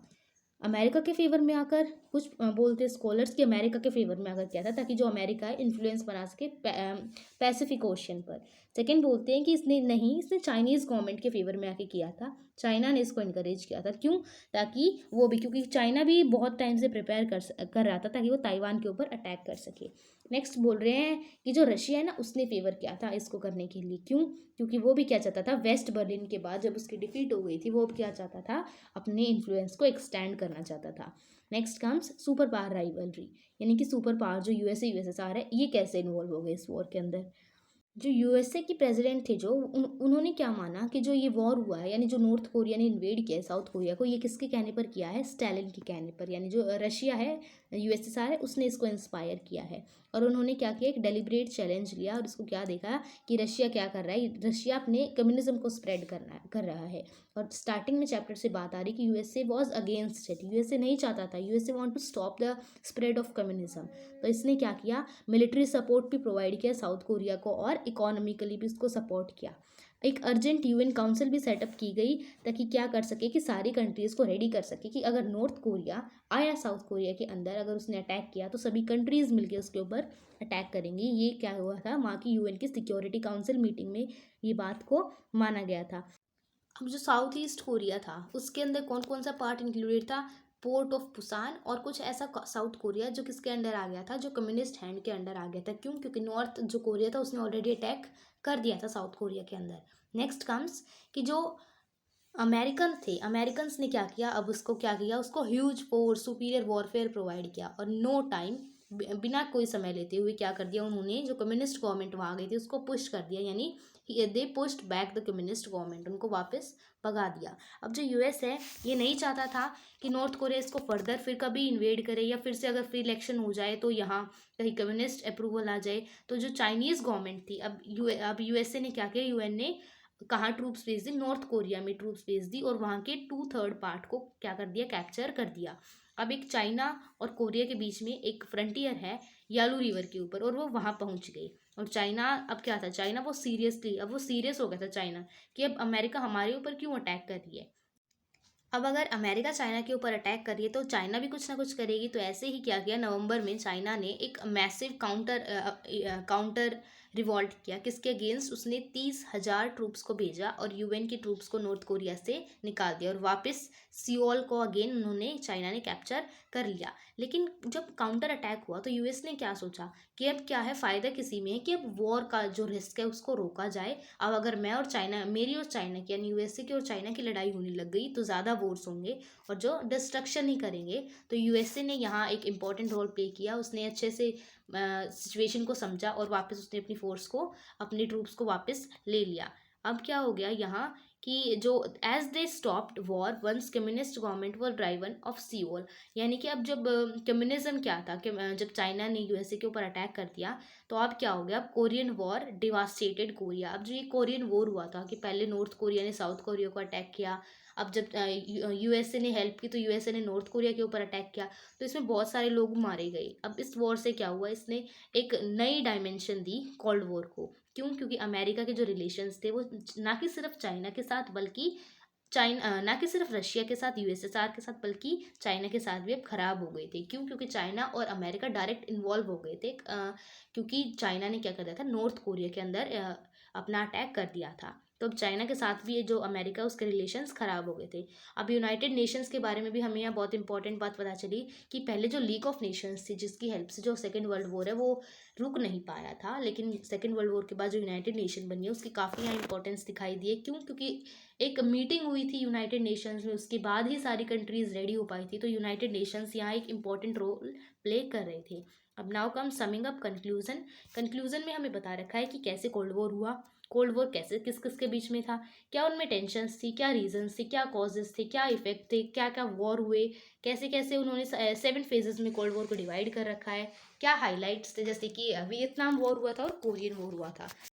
अमेरिका के फेवर में आकर, कुछ बोलते स्कॉलर्स कि अमेरिका के फेवर में आकर किया था ताकि जो अमेरिका है इन्फ्लुएंस बना सके पैसिफिक ओशियन पर। सेकंड बोलते हैं कि इसने चाइनीज़ गवर्नमेंट के फेवर में आके किया था, चाइना ने इसको इनकरेज किया था। क्यों, ताकि वो भी, क्योंकि चाइना भी बहुत टाइम से प्रिपेयर कर रहा था ताकि वो ताइवान के ऊपर अटैक कर सके। नेक्स्ट बोल रहे हैं कि जो रशिया है ना, उसने फेवर किया था इसको करने के लिए। क्यों, क्योंकि वो भी क्या चाहता था, वेस्ट बर्लिन के बाद जब उसकी डिफीट हो गई थी, वो क्या चाहता था, अपने इन्फ्लुएंस को एक्सटेंड करना चाहता था। Next comes super power rivalry, यानी कि सुपर पावर जो यूएसए यूएसएसआर है, ये कैसे इन्वॉल्व हो गए इस वॉर के अंदर। जो यूएसए की प्रेसिडेंट थे जो उन्होंने क्या माना कि जो ये वॉर हुआ है, यानी जो नॉर्थ कोरिया ने इन्वेड किया है साउथ कोरिया को, ये किसके कहने पर किया है? स्टालिन के कहने पर। यानी जो रशिया है, यूएसएसआर है, उसने इसको इंस्पायर किया है। और उन्होंने क्या किया, एक डेलिब्रेट चैलेंज लिया और इसको क्या देखा कि रशिया क्या कर रहा है, रशिया अपने कम्युनिज्म को स्प्रेड कर रहा है। और स्टार्टिंग में चैप्टर से बात आ रही कि USA was against it, USA नहीं चाहता था, USA want to stop the spread of communism. तो इसने क्या किया, मिलिट्री सपोर्ट भी प्रोवाइड किया साउथ कोरिया को और इकोनॉमिकली भी उसको सपोर्ट किया। एक अर्जेंट यूएन काउंसिल भी सेटअप की गई ताकि क्या कर सके कि सारी कंट्रीज़ को रेडी कर सके कि अगर नॉर्थ कोरिया आया साउथ कोरिया के अंदर, अगर उसने अटैक किया तो सभी कंट्रीज़ मिलकर उसके ऊपर अटैक करेंगी। ये क्या हुआ था, वहाँ की यूएन की सिक्योरिटी काउंसिल मीटिंग में ये बात को माना गया था। अब जो साउथ ईस्ट कोरिया था उसके अंदर कौन कौन सा पार्ट इंक्लूडेड था? पोर्ट ऑफ पुसान और कुछ ऐसा साउथ कोरिया जो किसके अंडर आ गया था, जो कम्युनिस्ट हैंड के अंडर आ गया था। क्यों? क्योंकि नॉर्थ जो कोरिया था उसने ऑलरेडी अटैक कर दिया था साउथ कोरिया के अंदर। नेक्स्ट कम्स कि जो अमेरिकन थे, अमेरिकन्स ने क्या किया, अब उसको क्या किया, उसको huge force superior warfare provide किया और नो टाइम, बिना कोई समय लेते हुए क्या कर दिया उन्होंने, जो कम्युनिस्ट गवर्नमेंट वहाँ गई थी उसको पुश कर दिया। यानी they pushed back the communist government, उनको वापस भगा दिया। अब जो यूएस है ये नहीं चाहता था कि नॉर्थ कोरिया इसको फर्दर फिर कभी इन्वेड करे या फिर से अगर फ्री इलेक्शन हो जाए तो यहाँ कहीं कम्युनिस्ट अप्रूवल आ जाए। तो जो चाइनीज़ गवर्नमेंट थी, अब यूएसए ने क्या किया, यूएन ने कहाँ ट्रूप्स भेज दी, नॉर्थ कोरिया में ट्रूप्स भेज दी और वहाँ के 2/3 पार्ट को क्या कर दिया, कैप्चर कर दिया। अब एक चाइना और कोरिया के बीच में एक फ्रंटियर है यालू रिवर के ऊपर और वो वहाँ पहुँच गई। और चाइना अब क्या था, चाइना वो सीरियसली, अब वो सीरियस हो गया था चाइना कि अब अमेरिका हमारे ऊपर क्यों अटैक कर रही है। अब अगर अमेरिका चाइना के ऊपर अटैक कर रही है तो चाइना भी कुछ ना कुछ करेगी। तो ऐसे ही क्या किया, नवंबर में चाइना ने एक मैसिव काउंटर रिवॉल्ट किया। किसके अगेंस्ट? उसने 30,000 ट्रूप्स को भेजा और यूएन की ट्रूप्स को नॉर्थ कोरिया से निकाल दिया और वापस सियोल को अगेन उन्होंने, चाइना ने कैप्चर कर लिया। लेकिन जब काउंटर अटैक हुआ तो यूएस ने क्या सोचा कि अब क्या है, फ़ायदा किसी में है कि अब वॉर का जो रिस्क है उसको रोका जाए। अब अगर मैं और चाइना, मेरी और चाइना की, यानी यूएसए की और चाइना की लड़ाई होने लग गई तो ज़्यादा वॉर्स होंगे और जो डिस्ट्रक्शन ही करेंगे। तो यूएसए ने यहाँ एक इम्पॉर्टेंट रोल प्ले किया, उसने अच्छे से सिचुएशन को समझा और वापस उसने अपनी फोर्स को, अपनी ट्रूप्स को वापस ले लिया। अब क्या हो गया यहाँ कि जो as they stopped war once communist government were driven off Seoul. यानी कि अब जब कम्युनिज्म क्या था कि जब चाइना ने यूएसए के ऊपर अटैक कर दिया तो अब क्या हो गया, अब कोरियन वॉर डिवास्टेटेड कोरिया। अब जो ये कोरियन वॉर हुआ था कि पहले नॉर्थ कोरिया ने साउथ कोरिया को अटैक किया, अब जब यूएसए ने हेल्प की तो यूएसए ने नॉर्थ कोरिया के ऊपर अटैक किया, तो इसमें बहुत सारे लोग मारे गए। अब इस वॉर से क्या हुआ, इसने एक नई डायमेंशन दी कोल्ड वॉर को। क्यों? क्योंकि अमेरिका के जो रिलेशंस थे वो ना कि सिर्फ चाइना के साथ बल्कि चाइना, ना कि सिर्फ रशिया के साथ, यूएसएसआर के साथ, बल्कि चाइना के साथ भी अब खराब हो गए थे। क्यों? क्योंकि चाइना और अमेरिका डायरेक्ट इन्वॉल्व हो गए थे, क्योंकि चाइना ने क्या कर दिया था, नॉर्थ कोरिया के अंदर अपना अटैक कर दिया था। तो अब चाइना के साथ भी ये जो अमेरिका, उसके रिलेशंस खराब हो गए थे। अब यूनाइटेड नेशंस के बारे में भी हमें यहाँ बहुत इंपॉर्टेंट बात पता चली कि पहले जो लीग ऑफ नेशंस थी जिसकी हेल्प से जो सेकेंड वर्ल्ड वॉर है वो रुक नहीं पाया था, लेकिन सेकेंड वर्ल्ड वॉर के बाद जो यूनाइटेड नेशन बनी है उसकी काफ़ी यहाँ इंपॉर्टेंस दिखाई दी है। क्यों? क्योंकि एक मीटिंग हुई थी यूनाइटेड नेशंस में, उसके बाद ही सारी कंट्रीज रेडी हो पाई थी। तो यूनाइटेड नेशंस यहाँ एक इंपॉर्टेंट रोल प्ले कर रहे थे। अब now come summing up conclusion. Conclusion में हमें बता रखा है कि कैसे कोल्ड वॉर हुआ, कोल्ड वॉर कैसे किस किस के बीच में था, क्या उनमें टेंशन्स थी, क्या रीजंस थे, क्या कॉजेज थे, क्या इफेक्ट थे, क्या क्या वॉर हुए, कैसे कैसे उन्होंने 7 फेजेस में कोल्ड वॉर को डिवाइड कर रखा है, क्या हाईलाइट्स थे, जैसे कि वियतनाम वॉर हुआ था और कोरियन वॉर हुआ था।